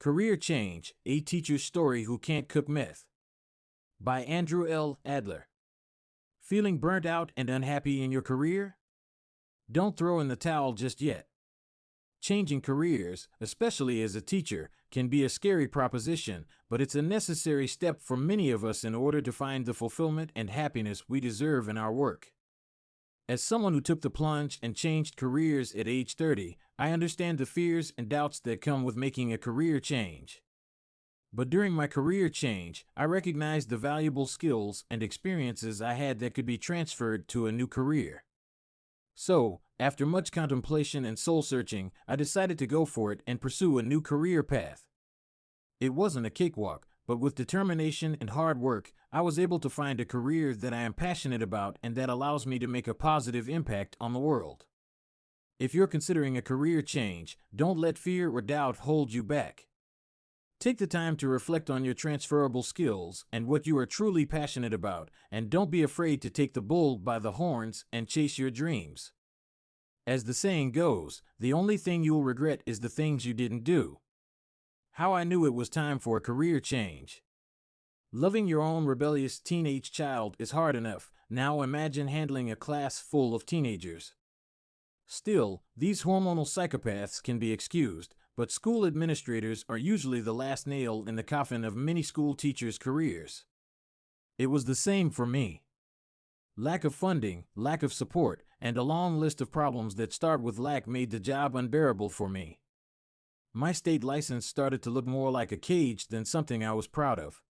Career Change, A Teacher's Story Who Can't Cook Meth. By Andrew L. Adler. Feeling burnt out and unhappy in your career? Don't throw in the towel just yet. Changing careers, especially as a teacher, can be a scary proposition, but it's a necessary step for many of us in order to find the fulfillment and happiness we deserve in our work. As someone who took the plunge and changed careers at age 30, I understand the fears and doubts that come with making a career change. But during my career change, I recognized the valuable skills and experiences I had that could be transferred to a new career. So, after much contemplation and soul-searching, I decided to go for it and pursue a new career path. It wasn't a cakewalk, but with determination and hard work, I was able to find a career that I am passionate about and that allows me to make a positive impact on the world. If you're considering a career change, don't let fear or doubt hold you back. Take the time to reflect on your transferable skills and what you are truly passionate about, and don't be afraid to take the bull by the horns and chase your dreams. As the saying goes, the only thing you'll regret is the things you didn't do. How I knew it was time for a career change. Loving your own rebellious teenage child is hard enough. Now imagine handling a class full of teenagers. Still, these hormonal psychopaths can be excused, but school administrators are usually the last nail in the coffin of many school teachers' careers. It was the same for me. Lack of funding, lack of support, and a long list of problems that start with lack made the job unbearable for me. My state license started to look more like a cage than something I was proud of.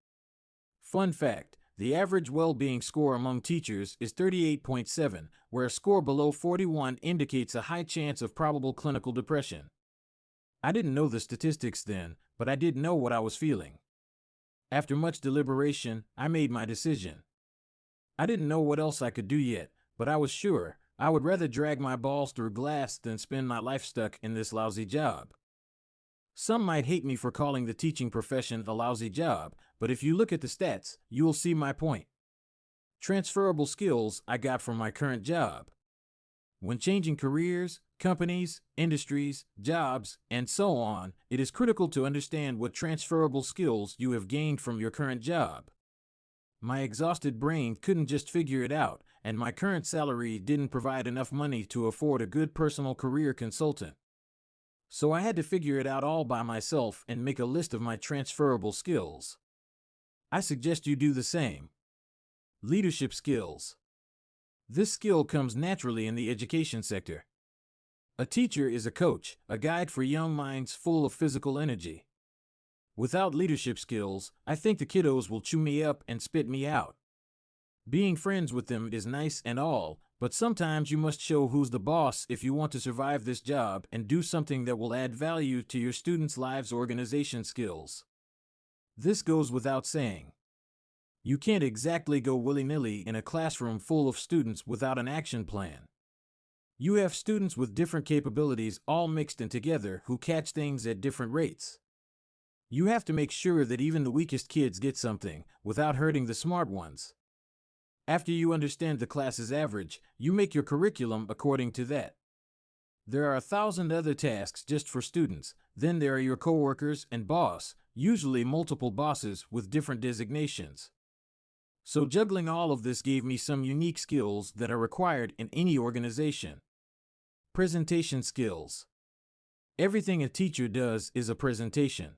Fun fact, the average well-being score among teachers is 38.7, where a score below 41 indicates a high chance of probable clinical depression. I didn't know the statistics then, but I did know what I was feeling. After much deliberation, I made my decision. I didn't know what else I could do yet, but I was sure I would rather drag my balls through glass than spend my life stuck in this lousy job. Some might hate me for calling the teaching profession a lousy job, but if you look at the stats, you will see my point. Transferable skills I got from my current job. When changing careers, companies, industries, jobs, and so on, it is critical to understand what transferable skills you have gained from your current job. My exhausted brain couldn't just figure it out, and my current salary didn't provide enough money to afford a good personal career consultant. So I had to figure it out all by myself and make a list of my transferable skills. I suggest you do the same. Leadership skills. This skill comes naturally in the education sector. A teacher is a coach, a guide for young minds full of physical energy. Without leadership skills, I think the kiddos will chew me up and spit me out. Being friends with them is nice and all, but sometimes you must show who's the boss if you want to survive this job and do something that will add value to your students' lives. Organization skills. This goes without saying. You can't exactly go willy-nilly in a classroom full of students without an action plan. You have students with different capabilities all mixed in together who catch things at different rates. You have to make sure that even the weakest kids get something without hurting the smart ones. After you understand the class's average, you make your curriculum according to that. There are 1,000 other tasks just for students. Then there are your coworkers and boss, usually multiple bosses with different designations. So juggling all of this gave me some unique skills that are required in any organization. Presentation skills. Everything a teacher does is a presentation.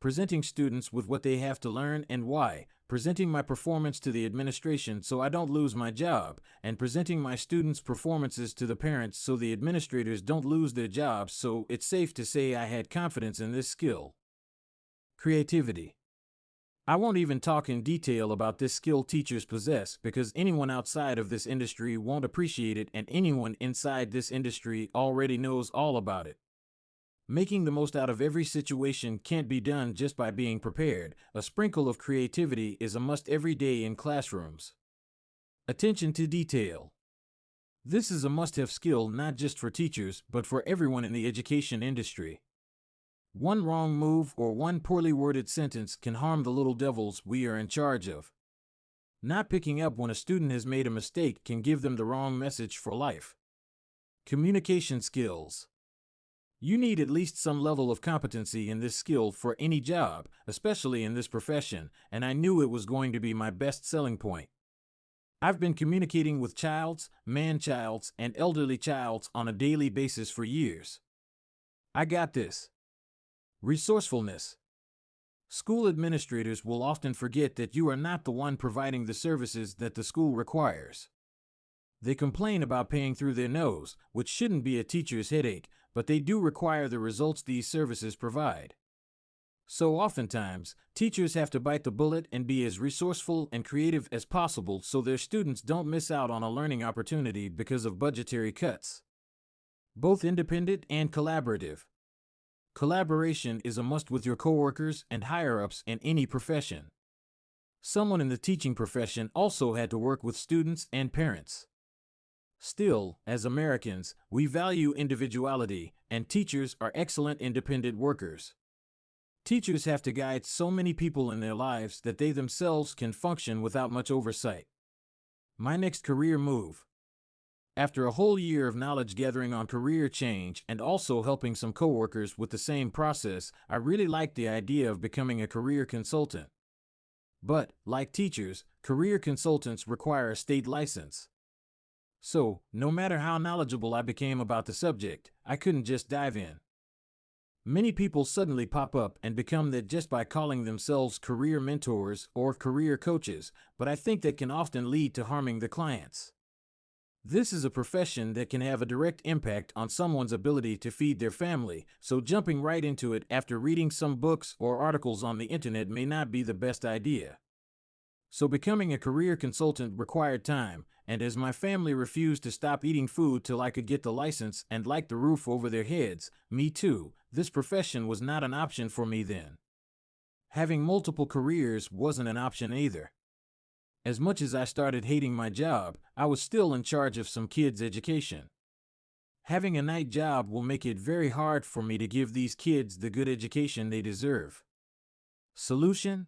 Presenting students with what they have to learn and why, presenting my performance to the administration so I don't lose my job, and presenting my students' performances to the parents so the administrators don't lose their jobs. So it's safe to say I had confidence in this skill. Creativity. I won't even talk in detail about this skill teachers possess because anyone outside of this industry won't appreciate it and anyone inside this industry already knows all about it. Making the most out of every situation can't be done just by being prepared. A sprinkle of creativity is a must every day in classrooms. Attention to detail. This is a must-have skill not just for teachers, but for everyone in the education industry. One wrong move or one poorly worded sentence can harm the little devils we are in charge of. Not picking up when a student has made a mistake can give them the wrong message for life. Communication skills. You need at least some level of competency in this skill for any job, especially in this profession, and I knew it was going to be my best selling point. I've been communicating with childs, man-childs, and elderly childs on a daily basis for years. I got this. Resourcefulness. School administrators will often forget that you are not the one providing the services that the school requires. They complain about paying through their nose, which shouldn't be a teacher's headache, but they do require the results these services provide. So oftentimes, teachers have to bite the bullet and be as resourceful and creative as possible so their students don't miss out on a learning opportunity because of budgetary cuts. Both independent and collaborative. Collaboration is a must with your coworkers and higher-ups in any profession. Someone in the teaching profession also had to work with students and parents. Still, as Americans, we value individuality, and teachers are excellent independent workers. Teachers have to guide so many people in their lives that they themselves can function without much oversight. My next career move. After a whole year of knowledge gathering on career change and also helping some coworkers with the same process, I really liked the idea of becoming a career consultant. But, like teachers, career consultants require a state license. So, no matter how knowledgeable I became about the subject, I couldn't just dive in. Many people suddenly pop up and become that just by calling themselves career mentors or career coaches, but I think that can often lead to harming the clients. This is a profession that can have a direct impact on someone's ability to feed their family, so jumping right into it after reading some books or articles on the internet may not be the best idea. So becoming a career consultant required time, and as my family refused to stop eating food till I could get the license and like the roof over their heads, me too, this profession was not an option for me then. Having multiple careers wasn't an option either. As much as I started hating my job, I was still in charge of some kids' education. Having a night job will make it very hard for me to give these kids the good education they deserve. Solution?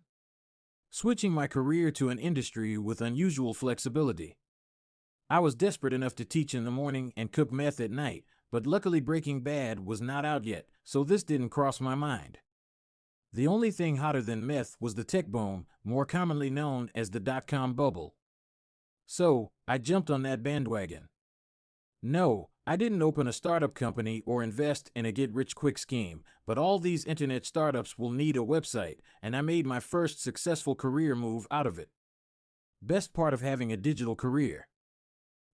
Switching my career to an industry with unusual flexibility. I was desperate enough to teach in the morning and cook meth at night, but luckily Breaking Bad was not out yet, so this didn't cross my mind. The only thing hotter than meth was the tech boom, more commonly known as the dot-com bubble. So, I jumped on that bandwagon. No, I didn't open a startup company or invest in a get-rich-quick scheme, but all these internet startups will need a website, and I made my first successful career move out of it. Best part of having a digital career.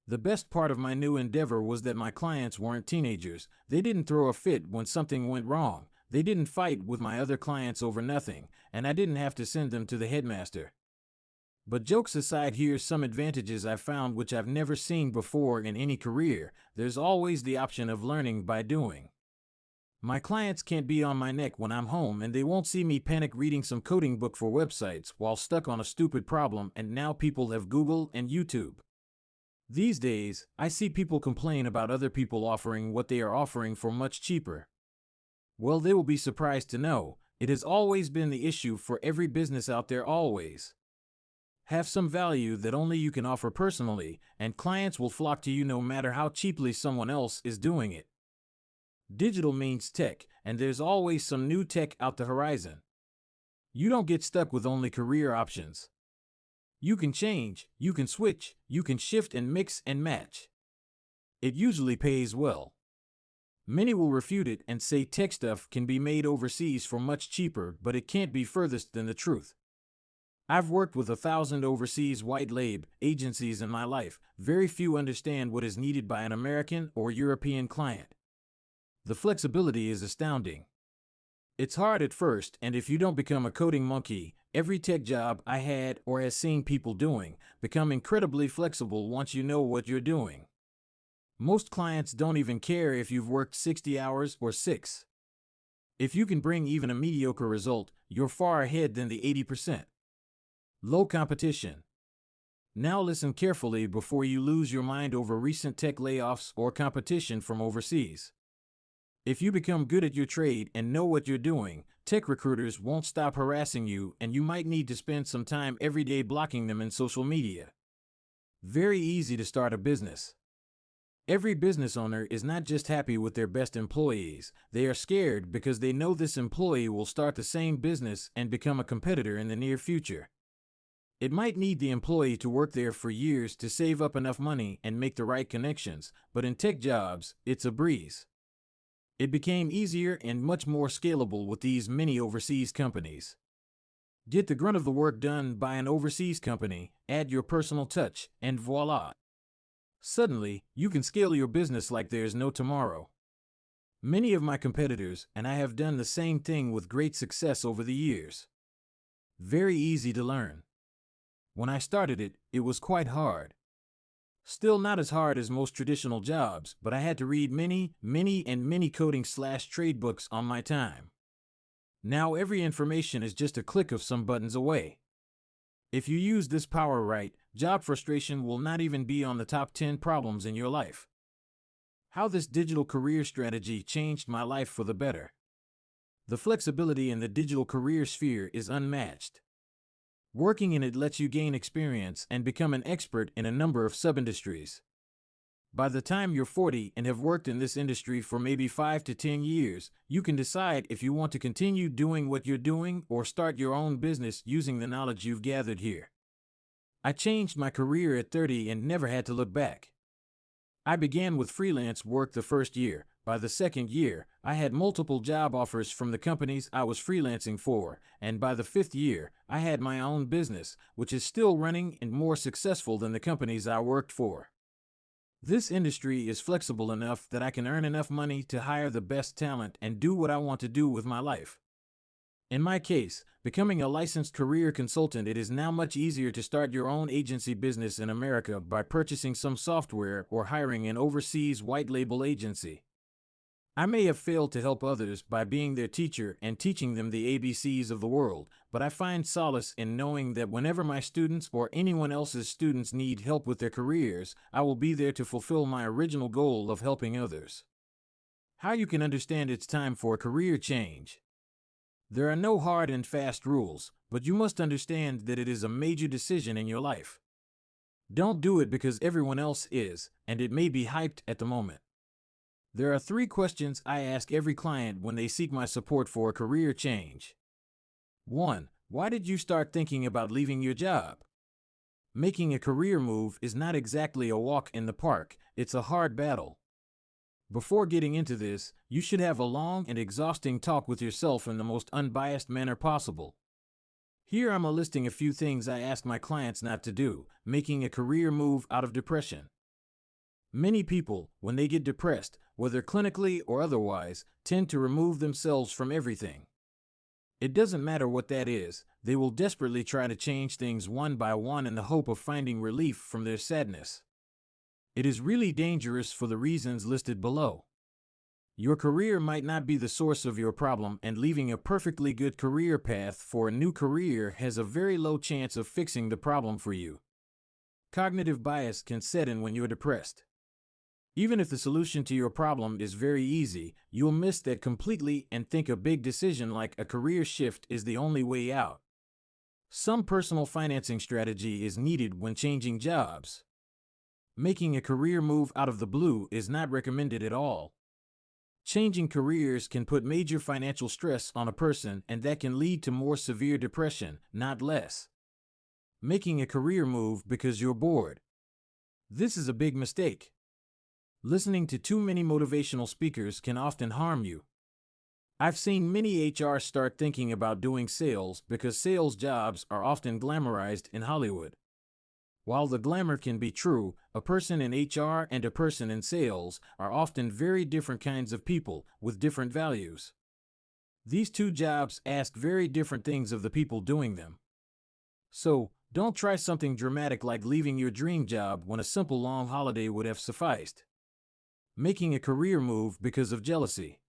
The best part of my new endeavor was that my clients weren't teenagers. They didn't throw a fit when something went wrong. They didn't fight with my other clients over nothing, and I didn't have to send them to the headmaster. But jokes aside, here's some advantages I found which I've never seen before in any career. There's always the option of learning by doing. My clients can't be on my neck when I'm home, and they won't see me panic reading some coding book for websites while stuck on a stupid problem, and now people have Google and YouTube. These days, I see people complain about other people offering what they are offering for much cheaper. Well, they will be surprised to know, it has always been the issue for every business out there always. Have some value that only you can offer personally, and clients will flock to you no matter how cheaply someone else is doing it. Digital means tech, and there's always some new tech out the horizon. You don't get stuck with only career options. You can change, you can switch, you can shift and mix and match. It usually pays well. Many will refute it and say tech stuff can be made overseas for much cheaper, but it can't be furthest than the truth. I've worked with 1,000 overseas white label agencies in my life. Very few understand what is needed by an American or European client. The flexibility is astounding. It's hard at first, and if you don't become a coding monkey, every tech job I had or has seen people doing become incredibly flexible once you know what you're doing. Most clients don't even care if you've worked 60 hours or 6. If you can bring even a mediocre result, you're far ahead than the 80%. Low competition. Now listen carefully before you lose your mind over recent tech layoffs or competition from overseas. If you become good at your trade and know what you're doing, tech recruiters won't stop harassing you, and you might need to spend some time every day blocking them in social media. Very easy to start a business. Every business owner is not just happy with their best employees, they are scared because they know this employee will start the same business and become a competitor in the near future. It might need the employee to work there for years to save up enough money and make the right connections, but in tech jobs, it's a breeze. It became easier and much more scalable with these many overseas companies. Get the grunt of the work done by an overseas company, add your personal touch, and voila! Suddenly, you can scale your business like there's no tomorrow. Many of my competitors and I have done the same thing with great success over the years. Very easy to learn. When I started it, it was quite hard. Still not as hard as most traditional jobs, but I had to read many coding/trade books on my time. Now every information is just a click of some buttons away. If you use this power right, job frustration will not even be on the top 10 problems in your life. How this digital career strategy changed my life for the better. The flexibility in the digital career sphere is unmatched. Working in it lets you gain experience and become an expert in a number of sub-industries. By the time you're 40 and have worked in this industry for maybe 5 to 10 years, you can decide if you want to continue doing what you're doing or start your own business using the knowledge you've gathered here. I changed my career at 30 and never had to look back. I began with freelance work the first year. By the second year, I had multiple job offers from the companies I was freelancing for, and by the fifth year, I had my own business, which is still running and more successful than the companies I worked for. This industry is flexible enough that I can earn enough money to hire the best talent and do what I want to do with my life. In my case, becoming a licensed career consultant, it is now much easier to start your own agency business in America by purchasing some software or hiring an overseas white label agency. I may have failed to help others by being their teacher and teaching them the ABCs of the world, but I find solace in knowing that whenever my students or anyone else's students need help with their careers, I will be there to fulfill my original goal of helping others. How you can understand it's time for a career change. There are no hard and fast rules, but you must understand that it is a major decision in your life. Don't do it because everyone else is, and it may be hyped at the moment. There are 3 questions I ask every client when they seek my support for a career change. 1. Why did you start thinking about leaving your job? Making a career move is not exactly a walk in the park, it's a hard battle. Before getting into this, you should have a long and exhausting talk with yourself in the most unbiased manner possible. Here I'm listing a few things I ask my clients not to do, making a career move out of depression. Many people, when they get depressed, whether clinically or otherwise, tend to remove themselves from everything. It doesn't matter what that is, they will desperately try to change things one by one in the hope of finding relief from their sadness. It is really dangerous for the reasons listed below. Your career might not be the source of your problem, and leaving a perfectly good career path for a new career has a very low chance of fixing the problem for you. Cognitive bias can set in when you're depressed. Even if the solution to your problem is very easy, you'll miss that completely and think a big decision like a career shift is the only way out. Some personal financing strategy is needed when changing jobs. Making a career move out of the blue is not recommended at all. Changing careers can put major financial stress on a person, and that can lead to more severe depression, not less. Making a career move because you're bored. This is a big mistake. Listening to too many motivational speakers can often harm you. I've seen many HRs start thinking about doing sales because sales jobs are often glamorized in Hollywood. While the glamour can be true, a person in HR and a person in sales are often very different kinds of people with different values. These 2 jobs ask very different things of the people doing them. So, don't try something dramatic like leaving your dream job when a simple long holiday would have sufficed. Making a career move because of jealousy.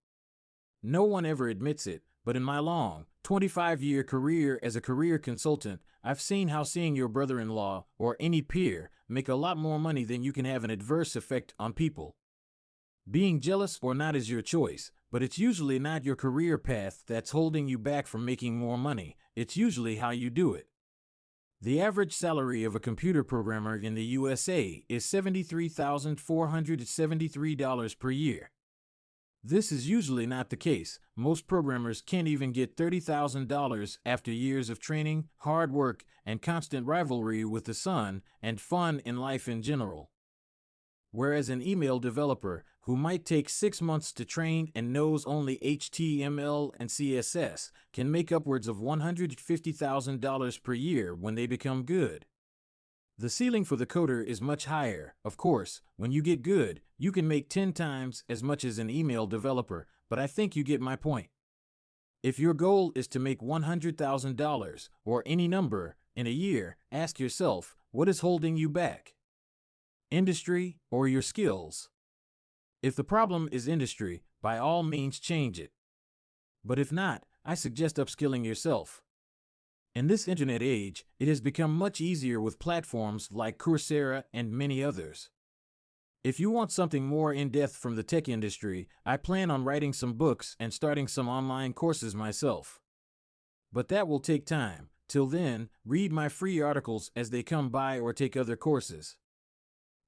No one ever admits it, but in my long, 25-year career as a career consultant, I've seen how seeing your brother-in-law or any peer make a lot more money than you can have an adverse effect on people. Being jealous or not is your choice, but it's usually not your career path that's holding you back from making more money. It's usually how you do it. The average salary of a computer programmer in the USA is $73,473 per year. This is usually not the case. Most programmers can't even get $30,000 after years of training, hard work, and constant rivalry with the sun and fun in life in general. Whereas an email developer, who might take 6 months to train and knows only HTML and CSS, can make upwards of $150,000 per year when they become good. The ceiling for the coder is much higher. Of course, when you get good, you can make 10 times as much as an email developer, but I think you get my point. If your goal is to make $100,000 or any number in a year, ask yourself, what is holding you back? Industry or your skills? If the problem is industry, by all means change it. But if not, I suggest upskilling yourself. In this internet age, it has become much easier with platforms like Coursera and many others. If you want something more in-depth from the tech industry, I plan on writing some books and starting some online courses myself. But that will take time. Till then, read my free articles as they come by or take other courses.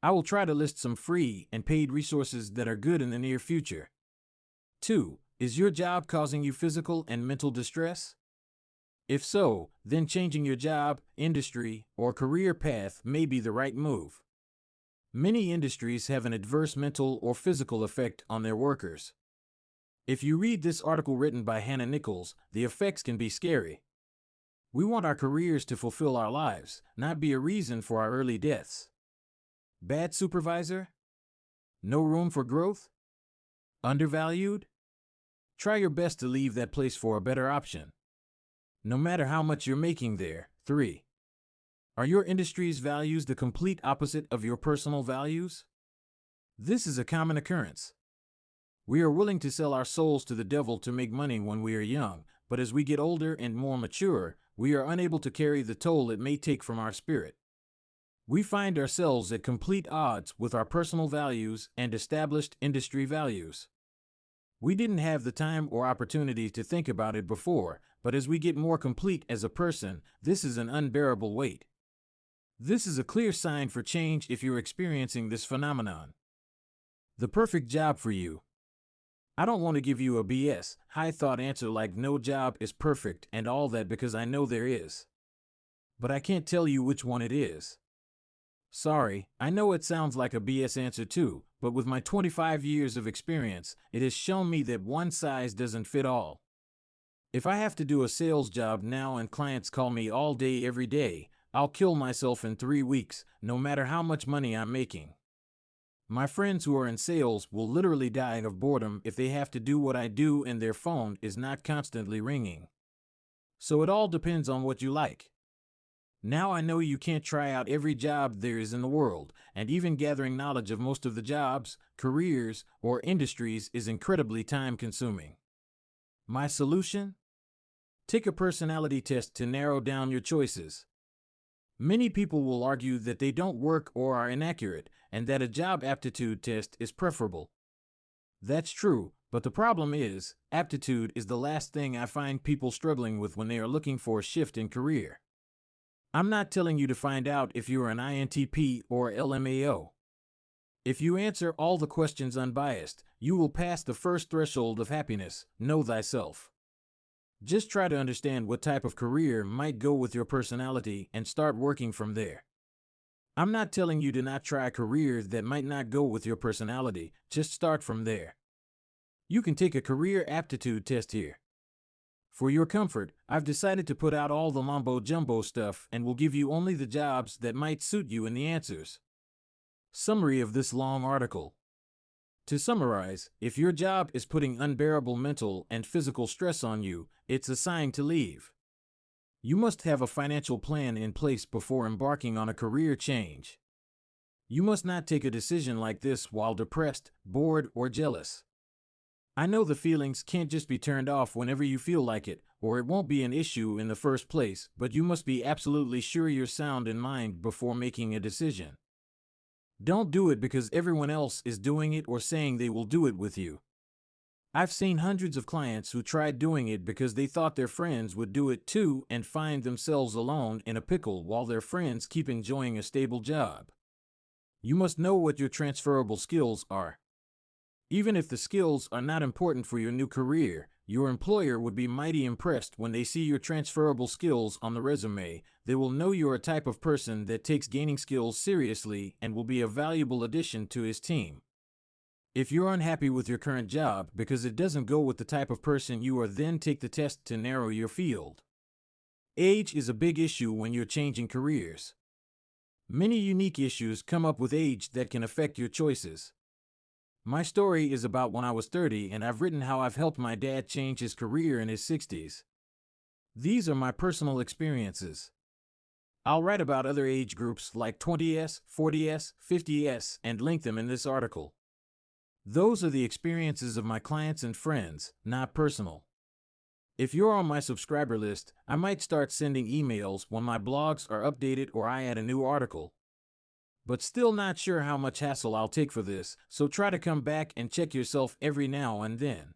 I will try to list some free and paid resources that are good in the near future. 2. Is your job causing you physical and mental distress? If so, then changing your job, industry, or career path may be the right move. Many industries have an adverse mental or physical effect on their workers. If you read this article written by Hannah Nichols, the effects can be scary. We want our careers to fulfill our lives, not be a reason for our early deaths. Bad supervisor? No room for growth? Undervalued? Try your best to leave that place for a better option. No matter how much you're making there. 3. Are your industry's values the complete opposite of your personal values? This is a common occurrence. We are willing to sell our souls to the devil to make money when we are young, but as we get older and more mature, we are unable to carry the toll it may take from our spirit. We find ourselves at complete odds with our personal values and established industry values. We didn't have the time or opportunity to think about it before, but as we get more complete as a person, this is an unbearable weight. This is a clear sign for change if you're experiencing this phenomenon. The perfect job for you. I don't want to give you a BS, high-thought answer like no job is perfect and all that because I know there is. But I can't tell you which one it is. Sorry, I know it sounds like a BS answer too, but with my 25 years of experience, it has shown me that one size doesn't fit all. If I have to do a sales job now and clients call me all day every day, I'll kill myself in 3 weeks, no matter how much money I'm making. My friends who are in sales will literally die of boredom if they have to do what I do and their phone is not constantly ringing. So it all depends on what you like. Now I know you can't try out every job there is in the world, and even gathering knowledge of most of the jobs, careers, or industries is incredibly time-consuming. My solution? Take a personality test to narrow down your choices. Many people will argue that they don't work or are inaccurate, and that a job aptitude test is preferable. That's true, but the problem is, aptitude is the last thing I find people struggling with when they are looking for a shift in career. I'm not telling you to find out if you're an INTP or LMAO. If you answer all the questions unbiased, you will pass the first threshold of happiness, know thyself. Just try to understand what type of career might go with your personality and start working from there. I'm not telling you to not try careers that might not go with your personality, just start from there. You can take a career aptitude test here. For your comfort, I've decided to put out all the mumbo-jumbo stuff and will give you only the jobs that might suit you in the answers. Summary of this long article. To summarize, if your job is putting unbearable mental and physical stress on you, it's a sign to leave. You must have a financial plan in place before embarking on a career change. You must not take a decision like this while depressed, bored, or jealous. I know the feelings can't just be turned off whenever you feel like it, or it won't be an issue in the first place, but you must be absolutely sure you're sound in mind before making a decision. Don't do it because everyone else is doing it or saying they will do it with you. I've seen hundreds of clients who tried doing it because they thought their friends would do it too and find themselves alone in a pickle while their friends keep enjoying a stable job. You must know what your transferable skills are. Even if the skills are not important for your new career, your employer would be mighty impressed when they see your transferable skills on the resume. They will know you're a type of person that takes gaining skills seriously and will be a valuable addition to his team. If you're unhappy with your current job because it doesn't go with the type of person you are, then take the test to narrow your field. Age is a big issue when you're changing careers. Many unique issues come up with age that can affect your choices. My story is about when I was 30, and I've written how I've helped my dad change his career in his 60s. These are my personal experiences. I'll write about other age groups like 20s, 40s, 50s, and link them in this article. Those are the experiences of my clients and friends, not personal. If you're on my subscriber list, I might start sending emails when my blogs are updated or I add a new article. But still not sure how much hassle I'll take for this, so try to come back and check yourself every now and then.